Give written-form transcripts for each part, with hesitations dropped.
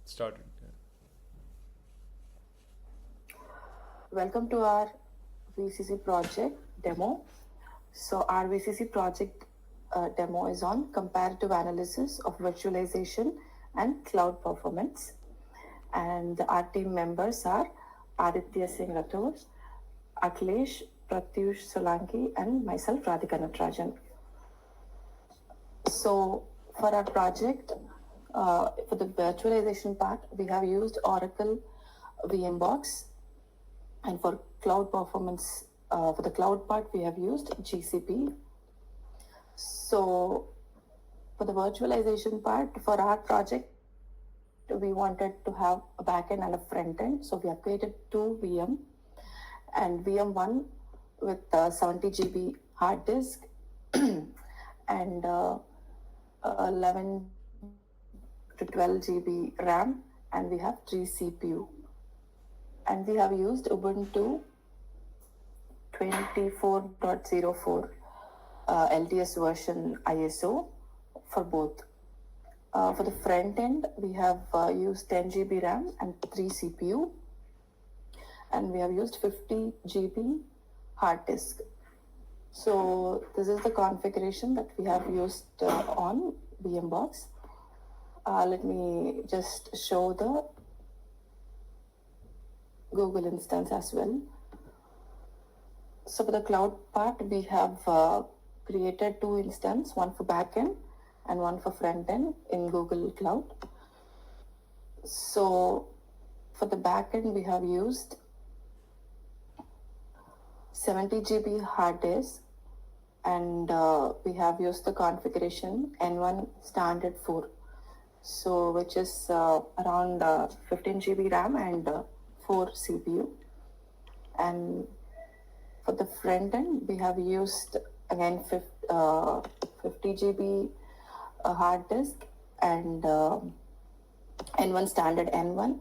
started. Welcome to our VCC project demo. So our VCC project demo is on comparative analysis of virtualization and cloud performance. And our team members are Aditya Singh Rathore, Akhilesh, Pratyush Solanki, and myself, Radhika Natarajan. So for our project, for the virtualization part, we have used Oracle VMbox, and for cloud performance, for the cloud part, we have used GCP. So for the virtualization part, for our project, we wanted to have a backend and a front end. So we have created two VM, and VM1 with 70 GB hard disk and 11 to 12 GB RAM, and we have 3 CPU. And we have used Ubuntu 24.04 LTS version ISO for both. For the front end, we have used 10 GB RAM and 3 CPU, and we have used 50 GB hard disk. So this is the configuration that we have used on VMbox. Let me just show the Google instance as well. So for the cloud part, we have created two instances, one for backend and one for front end in Google Cloud. So for the backend, we have used 70 GB hard disk, and we have used the configuration N1 standard 4, so which is around 15 GB RAM and 4 CPU. And for the front end, we have used again 50 GB hard disk and N1 standard N1,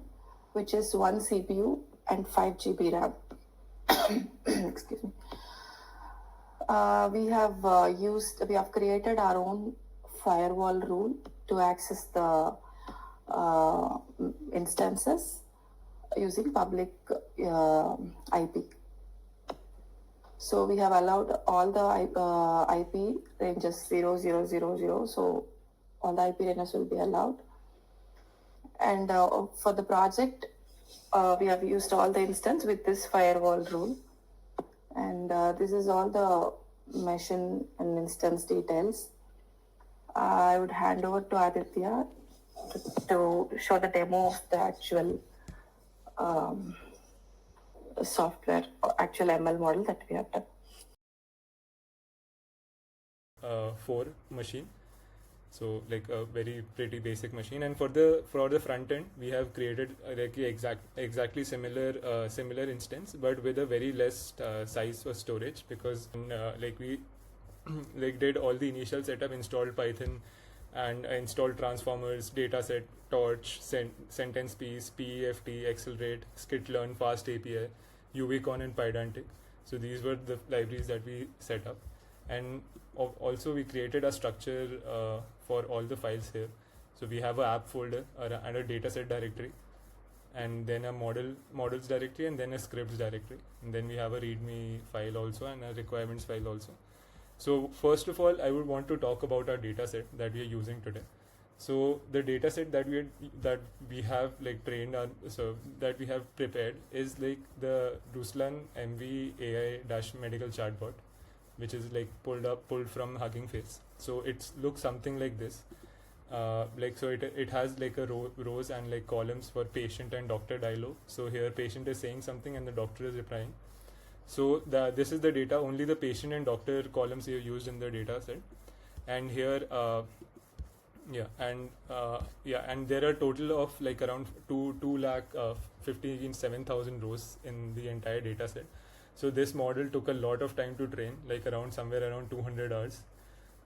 which is 1 CPU and 5 GB RAM. Excuse me. We have created our own firewall rule to access the instances using public IP. So we have allowed all the IP ranges 0000, so all the IP ranges will be allowed. And for the project, we have used all the instance with this firewall rule. And this is all the machine and instance details. I would hand over to Aditya to show the demo of the actual software, actual ML model that we have done. 4 machine, so like a very pretty basic machine. And for the front end, we have created like exactly similar instance, but with a very less size for storage, because like we like did all the initial setup, installed Python and installed transformers, dataset, torch, sentence piece, PEFT, accelerate, skitlearn, fast API, UVCon, and Pydantic. So these were the libraries that we set up. And also we created a structure for all the files here. So we have an app folder and a dataset directory, and then a models directory, and then a scripts directory, and then we have a readme file also and a requirements file also. So first of all, I would want to talk about our dataset that we are using today. So the dataset that we have like trained on, so that we have prepared, is like the Ruslan MV AI-medical chatbot, which is like pulled from Hugging Face. So it looks something like this. Like so it has like a rows and like columns for patient and doctor dialogue. So here patient is saying something and the doctor is replying. So this is the data, only the patient and doctor columns are used in the data set. And here and there are total of like around 2,57,000 rows in the entire data set. So this model took a lot of time to train, like somewhere around 200 hours.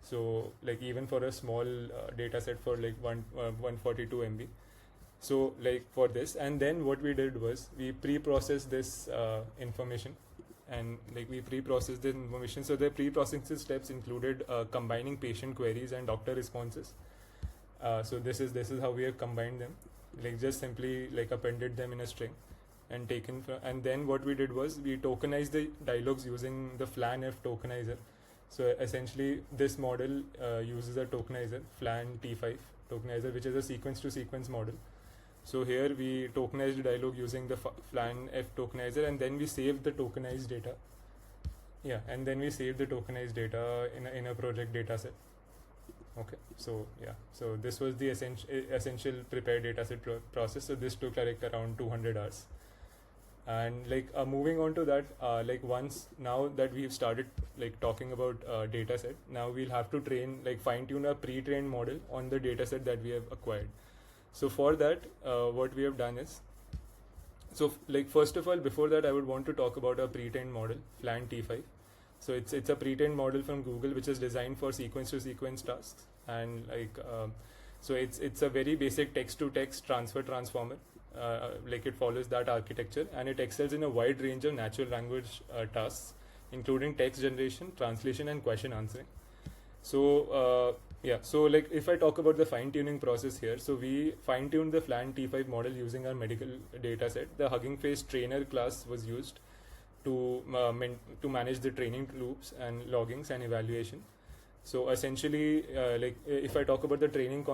So like even for a small data set for like 142 MB. So like for this, and then what we did was we pre-processed this information, and like we pre-processed the information. So the pre-processing steps included combining patient queries and doctor responses. So this is how we have combined them. like just simply like appended them in a string and taken from, and then what we did was we tokenized the dialogues using the FLAN-F tokenizer. So essentially this model uses a tokenizer, FLAN T5 tokenizer, which is a sequence to sequence model. So here we tokenized the dialogue using the FLAN-F tokenizer, and then we saved the tokenized data. Yeah, and then we saved the tokenized data in a project dataset. Okay, so yeah, so this was the essential prepared dataset process. So this took like around 200 hours. And like moving on to that, like once now that we've started like talking about dataset, now we'll have to fine tune a pre-trained model on the dataset that we have acquired. So for that, what we have done is, so like first of all, before that, I would want to talk about a pre-trained model, FLAN T5. So it's a pre-trained model from Google, which is designed for sequence to sequence tasks, and like so it's a very basic text to text transfer transformer. Like it follows that architecture, and it excels in a wide range of natural language tasks, including text generation, translation, and question answering. So yeah, so like if I talk about the fine tuning process here, so we fine tuned the FLAN T5 model using our medical dataset. The Hugging Face trainer class was used to manage the training loops and loggings and evaluation. So essentially, like if I talk about the training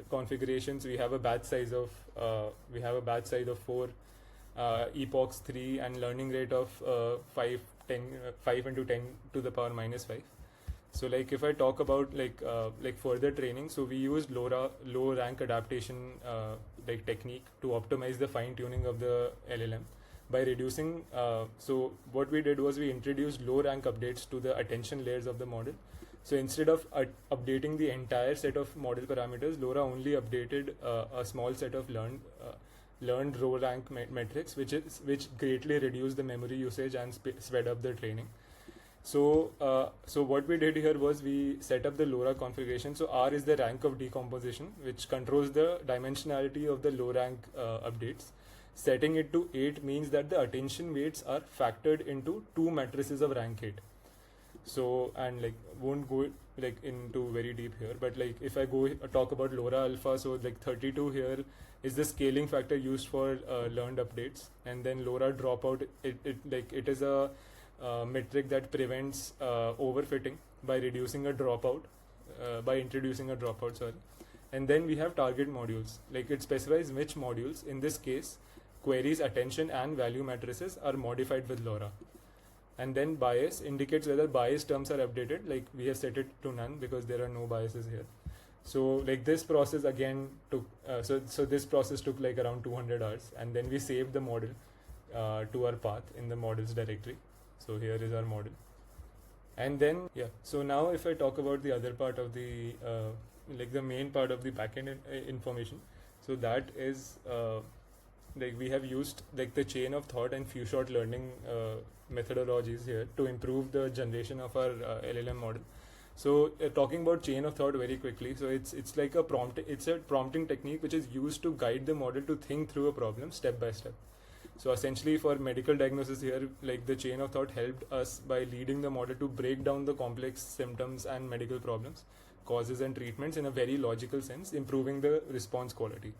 configurations, we have a batch size of 4, epochs 3, and learning rate of 5 into 10 to the power minus 5. So like if I talk about like further training, so we used low rank adaptation like technique to optimize the fine tuning of the LLM by reducing. So what we did was we introduced low rank updates to the attention layers of the model. So instead of updating the entire set of model parameters, LoRa only updated a small set of learned row rank metrics, which greatly reduced the memory usage and sped up the training. So what we did here was we set up the LoRa configuration. So R is the rank of decomposition, which controls the dimensionality of the low rank updates. Setting it to 8 means that the attention weights are factored into 2 matrices of rank 8. So, and like won't go like into very deep here, but like if I go talk about LoRa alpha, so like 32 here is the scaling factor used for learned updates, and then LoRa dropout, it is a metric that prevents overfitting by reducing a dropout, by introducing a dropout, sorry. And then we have target modules, like it specifies which modules, in this case queries, attention, and value matrices, are modified with LoRa. And then bias indicates whether bias terms are updated, like we have set it to none because there are no biases here. So like this process again took, so this process took like around 200 hours, and then we saved the model to our path in the models directory. So here is our model. And then, yeah, so now if I talk about the other part of the, like the main part of the backend information, so that is, like we have used like the chain of thought and few shot learning methodologies here to improve the generation of our LLM model. So talking about chain of thought very quickly, so it's like a prompting technique which is used to guide the model to think through a problem step by step. So essentially for medical diagnosis here, like the chain of thought helped us by leading the model to break down the complex symptoms and medical problems, causes and treatments in a very logical sense, improving the response quality.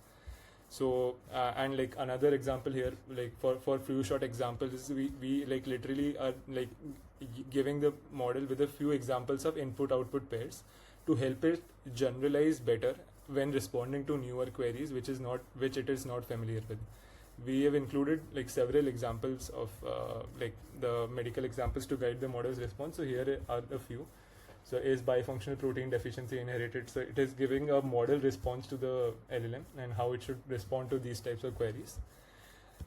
So and like another example here, like for few short examples, is we like literally are like giving the model with a few examples of input output pairs to help it generalize better when responding to newer queries which it is not familiar with. We have included like several examples of like the medical examples to guide the model's response. So here are a few. So is bifunctional protein deficiency inherited? So it is giving a model response to the LLM and how it should respond to these types of queries.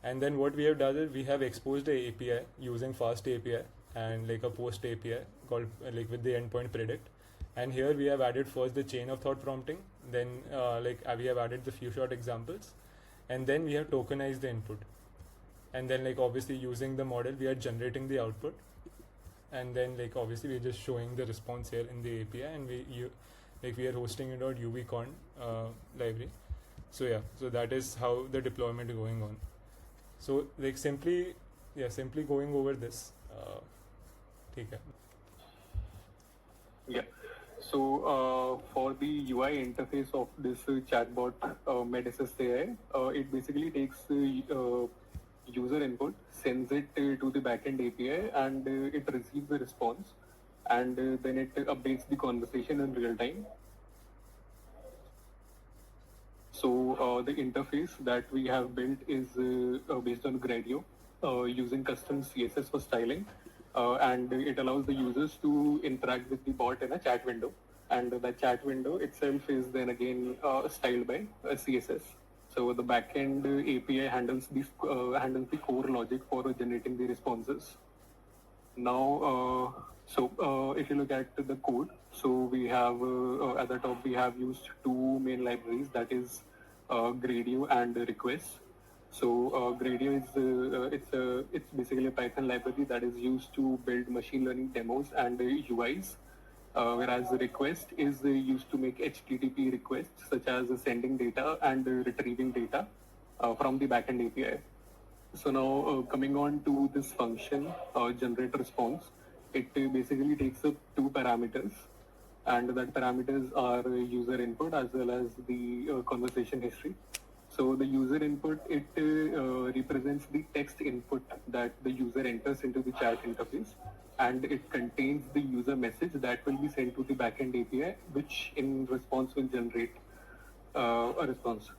And then what we have done is we have exposed a API using fast API and like a post API called like with the endpoint predict. And here we have added first the chain of thought prompting, then we have added the few short examples, and then we have tokenized the input. And then like obviously using the model we are generating the output, and then like obviously we're just showing the response here in the API, and we are hosting it on UVCon library. So yeah, so that is how the deployment is going on. So like simply going over this. Okay. Yeah. For the UI interface of this chatbot, MedAssistAI, it basically takes user input, sends it to the backend API, and it receives the response, and then it updates the conversation in real time. So the interface that we have built is based on Gradio, using custom CSS for styling, and it allows the users to interact with the bot in a chat window. And that chat window itself is then again styled by CSS. So the backend API handles the core logic for generating the responses. Now, if you look at the code, so we have at the top we have used two main libraries, that is Gradio and Request. So Gradio is it's basically a Python library that is used to build machine learning demos and UIs, whereas Request is used to make HTTP requests such as sending data and retrieving data from the backend API. So now coming on to this function, generate response, it basically takes up two parameters, and that parameters are user input as well as the conversation history. So the user input, it represents the text input that the user enters into the chat interface, and it contains the user message that will be sent to the backend API, which in response will generate a response.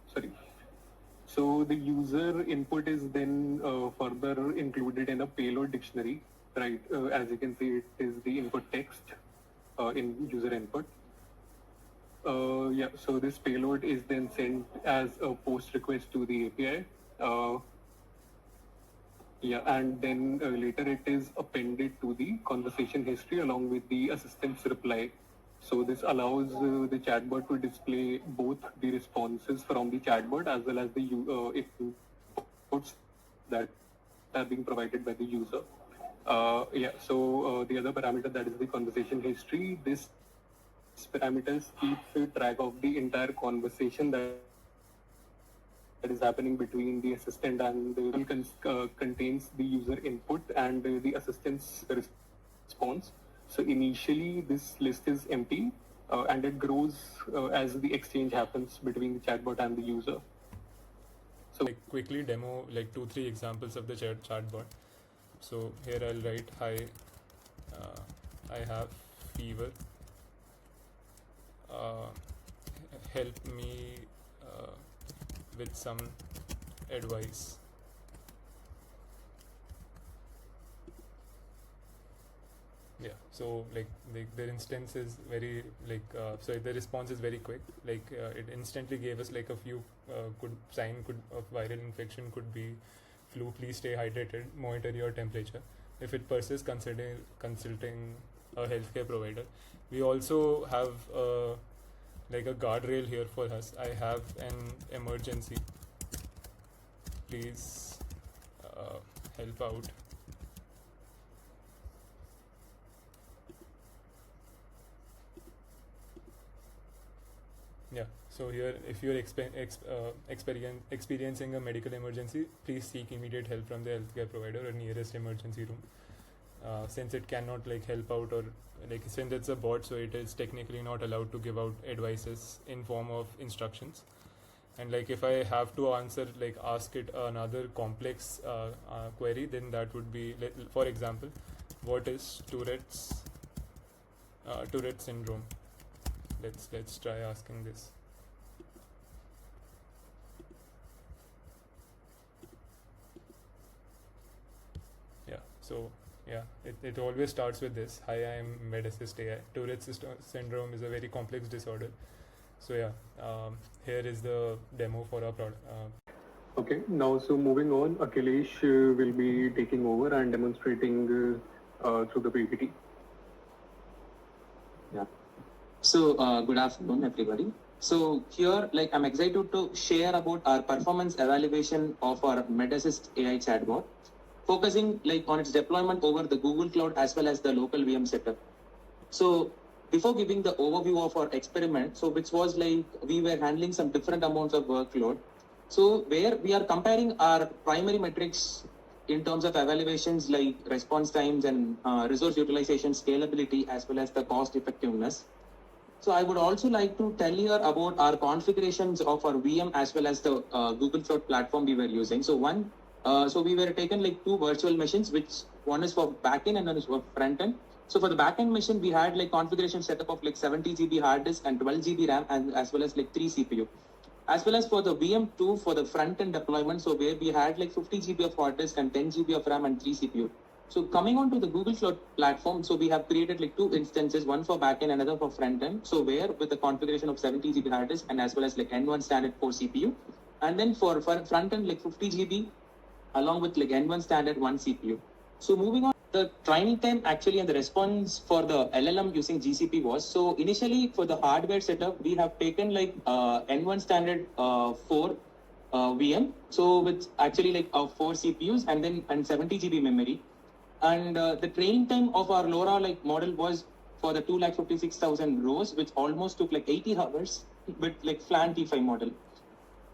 So the user input is then further included in a payload dictionary, right? As you can see, it is the input text in user input. So this payload is then sent as a post request to the API. And then later it is appended to the conversation history along with the assistant's reply. So this allows the chatbot to display both the responses from the chatbot as well as the inputs that are being provided by the user. So the other parameter, that is the conversation history, this parameters keep track of the entire conversation that is happening between the assistant and the contains the user input and the assistant's response. So initially this list is empty and it grows as the exchange happens between the chatbot and the user. So quickly demo like 2-3 examples of the chatbot. So here I'll write, hi, I have fever, help me with some advice. Yeah, so like their instance is very so the response is very quick. It instantly gave us like a few sign of viral infection could be flu. Please stay hydrated. Monitor your temperature. If it persists, consider consulting a healthcare provider. We also have like a guardrail here for us. I have an emergency. Please help out. Yeah, so here if you're experiencing a medical emergency, please seek immediate help from the healthcare provider or nearest emergency room. Since it cannot like help out, or like since it's a bot, so it is technically not allowed to give out advices in form of instructions. And like if I have to ask it another complex query, then that would be, for example, what is Tourette syndrome? Let's try asking this. Yeah, so yeah, it always starts with this. Hi, I am MedAssistAI. Tourette's syndrome is a very complex disorder. So yeah, here is the demo for our product. Okay, now so moving on, Akhilesh will be taking over and demonstrating through the PPT. Yeah. So good afternoon, everybody. So here, I'm excited to share about our performance evaluation of our MedAssistAI chatbot, focusing on its deployment over the Google Cloud as well as the local VM setup. So before giving the overview of our experiment, so which was we were handling some different amounts of workload. So where we are comparing our primary metrics in terms of evaluations like response times and resource utilization, scalability, as well as the cost effectiveness. So I would also like to tell here about our configurations of our VM as well as the Google Cloud platform we were using. So so we were taken like two virtual machines, which one is for backend and one is for front end. So for the backend machine, we had like configuration setup of like 70 GB hard disk and 12 GB RAM, and as well as like 3 CPU. As well as for the VM2 for the front end deployment, so where we had like 50 GB of hard disk and 10 GB of RAM and 3 CPU. So coming on to the Google Cloud platform, so we have created like two instances, one for backend, another for front end. So where with the configuration of 70 GB hard disk and as well as like N1 standard 4 CPU, and then for front end like 50 GB along with like N1 standard 1 CPU. So moving on, the training time actually and the response for the LLM using GCP was, so initially for the hardware setup, we have taken like N1 standard 4 VM, so with actually like 4 CPUs and 70 GB memory. And the training time of our LoRa like model was for the 256,000 rows, which almost took like 80 hours with like FLAN T5 model.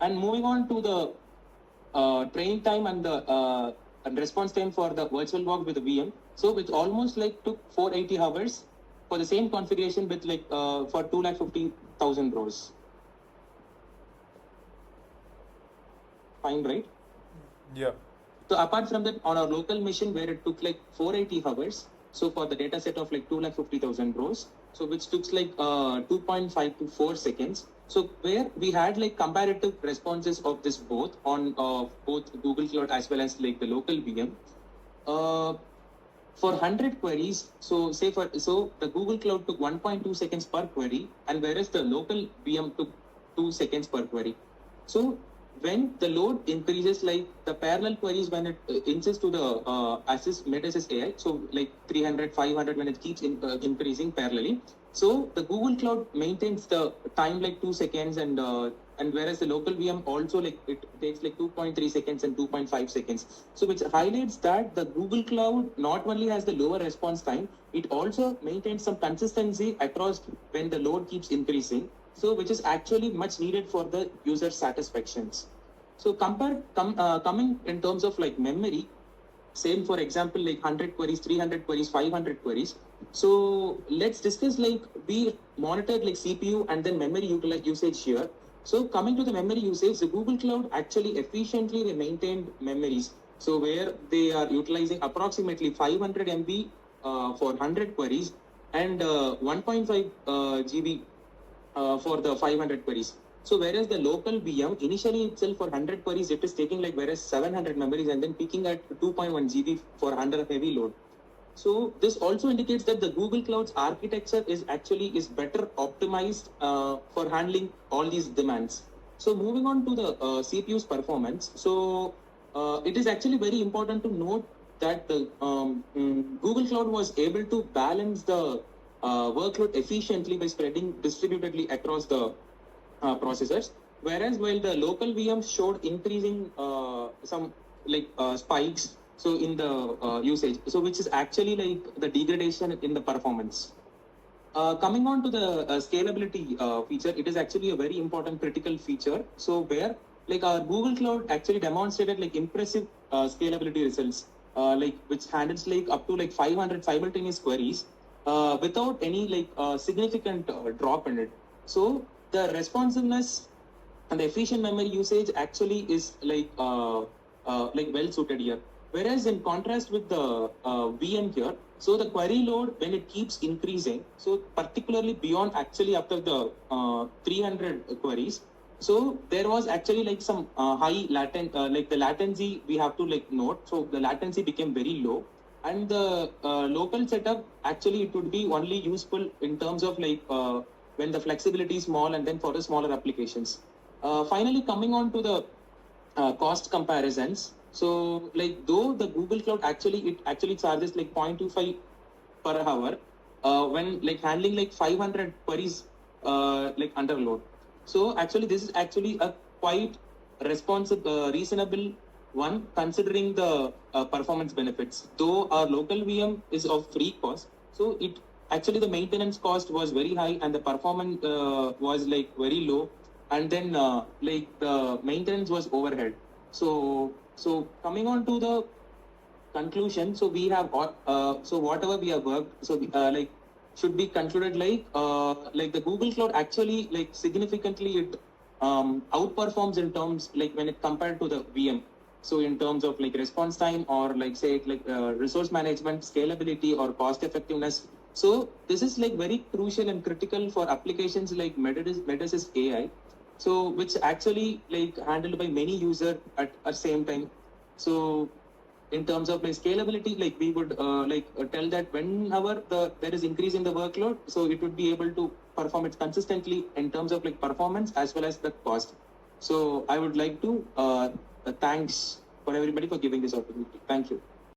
And moving on to the training time and the response time for the virtual walk with the VM. So which almost like took 480 hours for the same configuration with like for 250,000 rows. Fine, right? Yeah. So apart from that, on our local machine where it took like 480 hours, so for the data set of like 250,000 rows, so which took like 2.5 to 4 seconds. So where we had like comparative responses of this both on both Google Cloud as well as like the local VM. For 100 queries, so the Google Cloud took 1.2 seconds per query, and whereas the local VM took 2 seconds per query. So when the load increases, like the parallel queries, when it insists to the MedAssistAI, so like 300, 500, when it keeps increasing parallelly. So the Google Cloud maintains the time like 2 seconds, and whereas the local VM also like it takes like 2.3 seconds and 2.5 seconds. So which highlights that the Google Cloud not only has the lower response time, it also maintains some consistency across when the load keeps increasing. So which is actually much needed for the user satisfactions. So coming in terms of like memory, same for example like 100 queries, 300 queries, 500 queries. So let's discuss like we monitored like CPU and then memory usage here. So coming to the memory usage, the Google Cloud actually efficiently maintained memories. So where they are utilizing approximately 500 MB for 100 queries and 1.5 GB for the 500 queries. So whereas the local VM initially itself for 100 queries, it is taking like whereas 700 memories and then peaking at 2.1 GB for under heavy load. So this also indicates that the Google Cloud's architecture is better optimized for handling all these demands. So moving on to the CPU's performance. So it is actually very important to note that the Google Cloud was able to balance the workload efficiently by spreading distributedly across the processors, whereas while the local VM showed increasing some like spikes so in the usage, so which is actually like the degradation in the performance. Coming on to the scalability feature, it is actually a very important critical feature. So where like our Google Cloud actually demonstrated like impressive scalability results, like which handles like up to like 500 simultaneous queries without any like significant drop in it. So the responsiveness and the efficient memory usage actually is like well suited here. Whereas in contrast with the VM here, so the query load when it keeps increasing, so particularly beyond actually after the 300 queries, so there was actually like some high like the latency we have to like note. So the latency became very low, and the local setup actually it would be only useful in terms of like when the flexibility is small and then for the smaller applications. Finally, coming on to the cost comparisons. So like though the Google Cloud actually charges like 0.25 per hour when like handling like 500 queries like under load. So actually this is actually a quite reasonable one considering the performance benefits. Though our local VM is of free cost, so it actually the maintenance cost was very high and the performance was like very low, and then like the maintenance was overhead. So coming on to the conclusion, so we have so whatever we have worked, so like should be concluded like the Google Cloud actually like significantly it outperforms in terms like when it compared to the VM. So in terms of like response time or like say like resource management, scalability or cost effectiveness. So this is like very crucial and critical for applications like MedAssist AI. So which actually like handled by many users at same time. So in terms of like scalability, like we would tell that whenever there is increase in the workload, so it would be able to perform it consistently in terms of like performance as well as the cost. So I would like to thanks for everybody for giving this opportunity. Thank you.